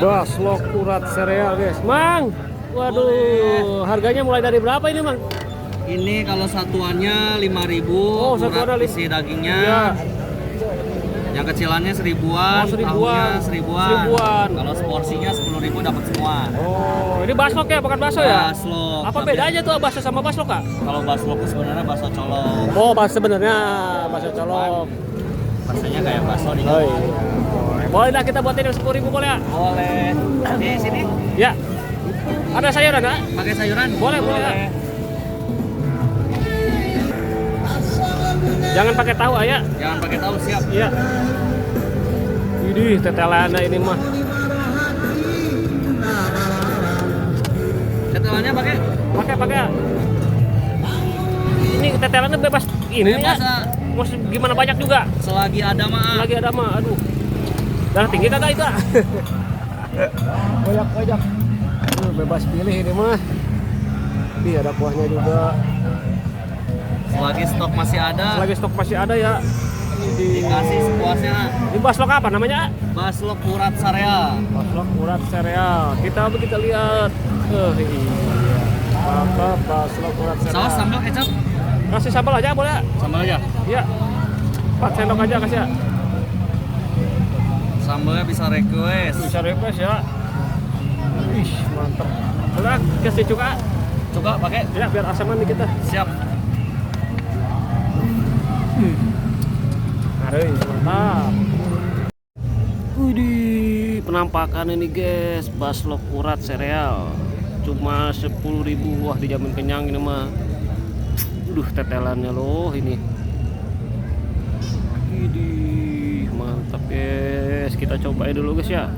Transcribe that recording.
Baslok urat sereal guys, Mang. Waduh, harganya mulai dari berapa ini, Mang? Ini kalau satuannya 5.000, Oh, satuannya urat isi dagingnya. Iya. Yang kecilannya 1000-an, Oh, 1000-an. tahunya 1000-an. 1000-an. Kalau seporsinya 10.000 dapat semua. Oh, ini baslok ya, bukan bakso ya? Baslok. Apa bedanya tuh bakso sama baslok, Kak? Kalau baslok itu sebenarnya bakso colok. Oh, bakso sebenarnya bakso colok. Rasanya kayak bakso nih. Oh iya. Boleh dah kita buatin 10.000 boleh ya? Boleh. Di sini Ya. Ada sayuran nggak? pakai sayuran? Boleh, boleh. Jangan pakai tahu, Ayah. Jangan pakai tahu, siap. Iya. Widih, tetelannya ini mah. Tetelannya pakai? Pakai. Ini tetelannya bebas ini Bebas, ya. Mau gimana banyak juga. Selagi ada mah. Lagi ada mah, aduh. Darah tinggi kagak itu? Banyak. Bebas pilih ini mah. Ih, ada kuahnya juga. Selagi stok masih ada. Lagi stok masih ada ya. Dikasih sepuasnya. Ini baslok apa namanya? Baslok urat sereal. Baslok urat sereal. Kita lihat. Iya. Mantap, baslok urat sereal. Saus sambal kecap? Kasih sambal aja boleh? Sambal aja. Iya. 4 sendok aja kasih ya. Sambalnya bisa request. Bisa request ya. Ih, mantap. Udah, kasih cuka. Coba pakai. Ya, biar asaman dikit dah. Siap. Aduh, mantap. Widih, penampakan ini guys, baslok urat sereal. Cuma 10.000, wah dijamin kenyang ini mah. Duh, tetelannya loh ini. Widih, mantap guys. Kita cobain dulu guys ya.